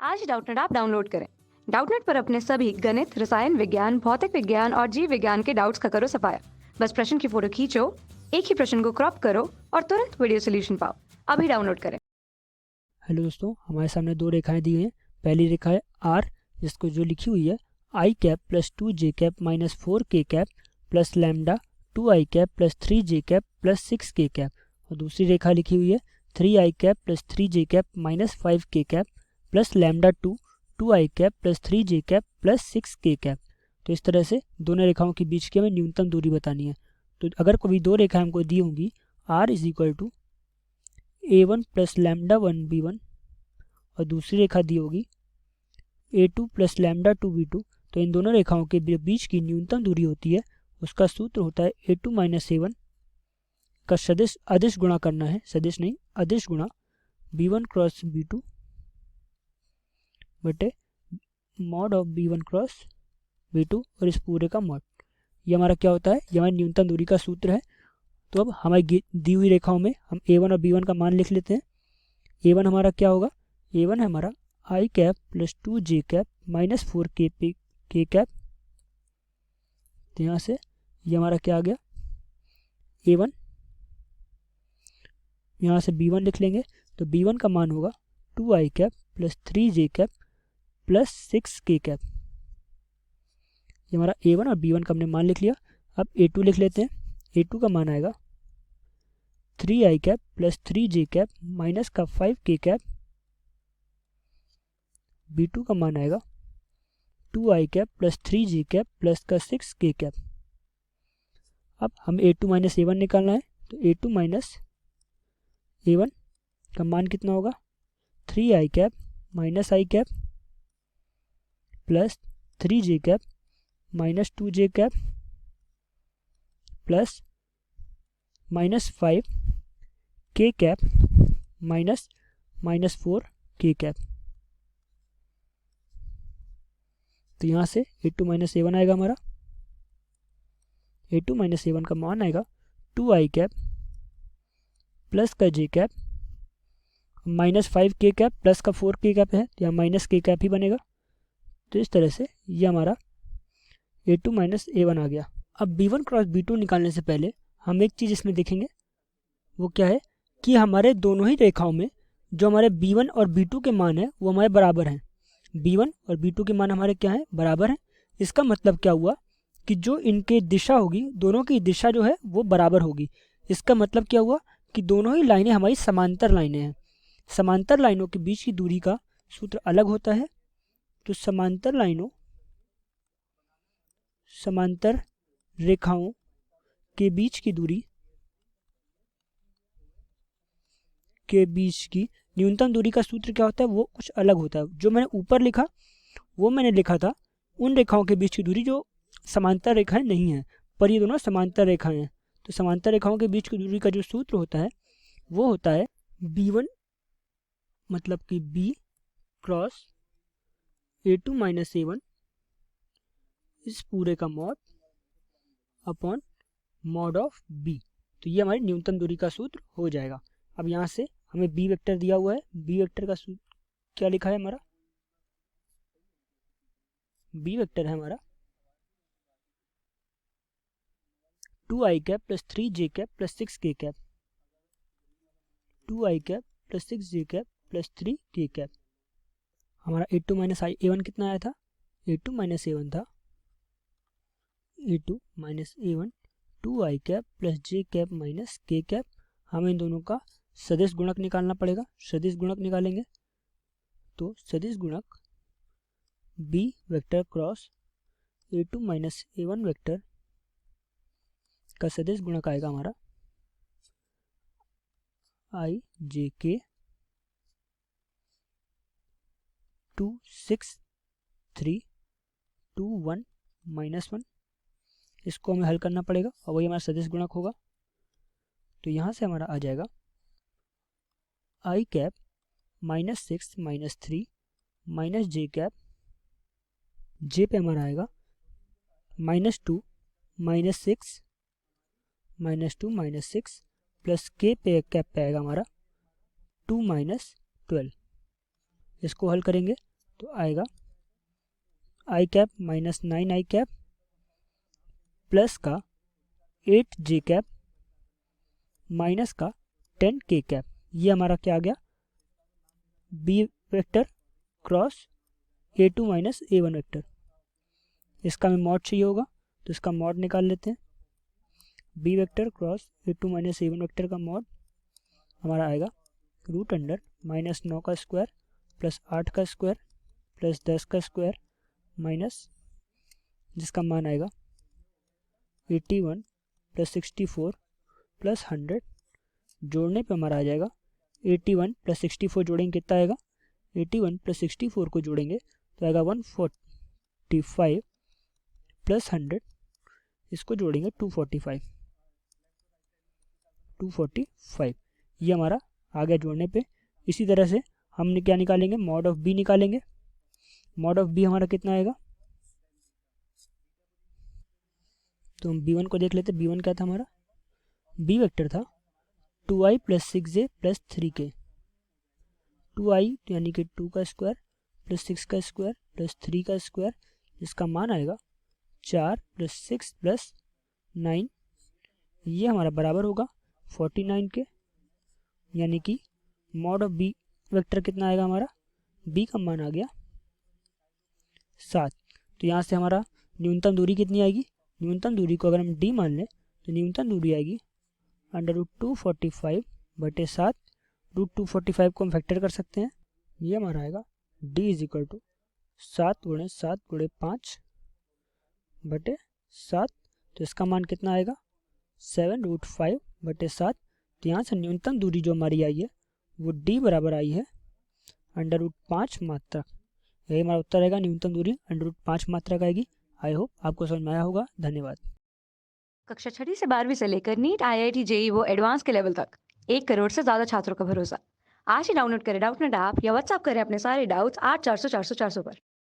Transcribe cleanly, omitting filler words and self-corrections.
आज Doubtnut app download करें। Doubtnut पर अपने सभी गणित, रसायन विज्ञान, भौतिक विज्ञान और जीव विज्ञान के डाउट्स का करो सफाया। बस प्रश्न की फोटो खींचो, एक ही प्रश्न को क्रॉप करो और तुरंत वीडियो सोल्यूशन पाओ। अभी डाउनलोड करें। हेलो दोस्तों, हमारे सामने दो रेखाएं दी हुई हैं। पहली रेखा है आर, जिसको जो लिखी हुई है आई कैप प्लस 2 जे कैप माइनस 4 के कैप प्लस लैम्डा 2 आई कैप प्लस 3 जे कैप प्लस 6 के कैप। और दूसरी रेखा लिखी हुई है 3 आई कैप प्लस 3 जे कैप माइनस 5 के कैप प्लस लैम्डा 2 आई कैप प्लस 3 जे कैप प्लस 6 के कैप। तो इस तरह से दोनों रेखाओं के बीच की हमें न्यूनतम दूरी बतानी है। तो अगर कोई दो रेखाएं हमको दी होंगी, r is equal to a1 plus lambda 1b1 और दूसरी रेखा दी होगी a2 प्लस लैम्डा 2b2, तो इन दोनों रेखाओं के बीच की न्यूनतम दूरी होती है, उसका सूत्र होता है a2 माइनस a1 का सदिश अदिश गुणा करना है, सदिश नहीं अदिश गुणा b1 क्रॉस b2 बटे mod of b1 cross b2 और इस पूरे का मॉड। ये हमारा क्या होता है, ये हमारी न्यूनतम दूरी का सूत्र है। तो अब हमारी दी हुई रेखाओं में हम a1 और b1 का मान लिख लेते हैं। a1 हमारा क्या होगा, a1 है हमारा आई कैप प्लस 2 जे कैप माइनस 4 के कैप। तो यहाँ से ये हमारा क्या आ गया a1, यहाँ से b1 लिख लेंगे। तो b1 का मान होगा 2 आई कैप प्लस 3 जे कैप प्लस 6 के कैप। ये हमारा a1 और b1 का हमने मान लिख लिया। अब a2 लिख लेते हैं। a2 का मान आएगा 3 आई कैप प्लस 3 जे कैप माइनस का 5 के कैप। b2 का मान आएगा 2 आई कैप प्लस 3 जे कैप प्लस का 6 के कैप। अब हम a2 माइनस a1 निकालना है। तो a2 माइनस a1 का मान कितना होगा, 3 आई कैप माइनस आई कैप प्लस 3 जे कैप माइनस 2 जे कैप प्लस माइनस 5 के कैप माइनस 4 के कैप। तो यहाँ से a2 माइनस a1 आएगा हमारा, a2 माइनस a1 का मान आएगा 2 आई कैप प्लस का जे कैप माइनस 5 के कैप प्लस का 4 के कैप है, तो यहाँ माइनस के कैप ही बनेगा। तो इस तरह से ये हमारा a2 माइनस a1 आ गया। अब b1 क्रॉस b2 निकालने से पहले हम एक चीज़ इसमें देखेंगे, वो क्या है कि हमारे दोनों ही रेखाओं में जो हमारे b1 और b2 के मान है वो हमारे बराबर हैं। b1 और b2 के मान हमारे क्या हैं, बराबर हैं। इसका मतलब क्या हुआ कि जो इनके दिशा होगी, दोनों की दिशा जो है वो बराबर होगी। इसका मतलब क्या हुआ कि दोनों ही लाइनें हमारी समांतर लाइनें हैं। समांतर लाइनों के बीच की दूरी का सूत्र अलग होता है। तो समांतर रेखाओं के बीच की दूरी के बीच की न्यूनतम दूरी का सूत्र क्या होता है, वो कुछ अलग होता है। जो मैंने ऊपर लिखा वो मैंने लिखा था उन रेखाओं के बीच की दूरी जो समांतर रेखाएं नहीं हैं, पर ये दोनों समांतर रेखाएं हैं। तो समांतर रेखाओं के बीच की दूरी का जो सूत्र होता है वो होता है b1 मतलब कि b cross a2 minus a1 इस पूरे का mod upon mod of b। तो ये हमारी न्यूनतम दूरी का सूत्र हो जाएगा। अब यहाँ से हमें b वेक्टर दिया हुआ है, b वेक्टर का सूत्र क्या लिखा है हमारा, b वेक्टर है हमारा 2 आई कैप प्लस 3 जे कैप प्लस 6 के कैप। 2 आई कैप प्लस 6 जे कैप प्लस 3 के कैप। हमारा a2 माइनस a1 कितना आया था, a2 माइनस a1 था a2 माइनस a1 2 आई कैप प्लस जे कैप माइनस के कैप। हमें इन दोनों का सदिश गुणक निकालना पड़ेगा। सदिश गुणक निकालेंगे तो सदिश गुणक b vector cross a2 minus a1 vector का सदिश गुणक आएगा हमारा आई जे के 2 6 3 2 1 माइनस 1। इसको हमें हल करना पड़ेगा और वही हमारा सदिश गुणक होगा। तो यहाँ से हमारा आ जाएगा आई कैप माइनस 6 माइनस 3 माइनस जे कैप, जे पे हमारा आएगा minus 2 minus 6 minus 2 minus 6 plus के पे कैप पे आएगा हमारा 2 माइनस 12। इसको हल करेंगे तो आएगा आई कैप माइनस 9 आई कैप प्लस का 8 जे कैप माइनस का 10 के कैप। ये हमारा क्या आ गया, b vector cross A2 minus A1 vector. इसका हमें मॉड चाहिए होगा तो इसका मॉड निकाल लेते हैं। B vector cross A2 minus A1 vector का मॉड हमारा आएगा रूट अंडर माइनस 9 का स्क्वायर प्लस 8 का स्क्वायर प्लस 10 का स्क्वायर माइनस जिसका मान आएगा 81 प्लस 64 प्लस 100। जोड़ने पे हमारा आ जाएगा 81 प्लस 64 जोड़ेंगे कितना आएगा, 81 प्लस 64 को जोड़ेंगे तो आएगा 145 प्लस 100, इसको जोड़ेंगे 245। ये हमारा आ गया जोड़ने पे। इसी तरह से हम क्या निकालेंगे, मॉड ऑफ बी निकालेंगे। मॉड ऑफ बी हमारा कितना आएगा, तो हम b1 को देख लेते। b1 क्या था हमारा, b वेक्टर था 2i plus 6j plus 3k। 2i यानी कि 2 का स्क्वायर प्लस 6 का स्क्वायर प्लस 3 का स्क्वायर, जिसका मान आएगा 4 प्लस 6 प्लस 9। ये हमारा बराबर होगा 49 के, यानी कि मॉड ऑफ बी वेक्टर कितना आएगा हमारा, b का मान आ गया 7। तो यहाँ से हमारा न्यूनतम दूरी कितनी आएगी, न्यूनतम दूरी को अगर हम d मान लें तो न्यूनतम दूरी आएगी अंडर रूट 245 बटे 7। रूट 245 को हम फैक्टर कर सकते हैं। ये हमारा आएगा d इज इक्वल टू 7 गुणे 7 गुणे 5 बटे 7। तो इसका मान कितना आएगा 7 रूट 5 बटे 7। तो यहाँ से न्यूनतम दूरी जो हमारी आई है वो d बराबर आई है अंडर रूट 5 मात्रक। यही हमारा उत्तर रहेगा, न्यूनतम दूरी अंडर रूट 5 मात्रक आएगी। आई होप आपको समझ में आया होगा। धन्यवाद। कक्षा 6वीं से 12वीं से लेकर नीट, IIT, JEE वो एडवांस के लेवल तक 1 करोड़ से ज़्यादा छात्रों का भरोसा। आज ही डाउनलोड करें डाउटनेट ऐप या व्हाट्सएप करें अपने सारे डाउट्स 8400 400 400 पर।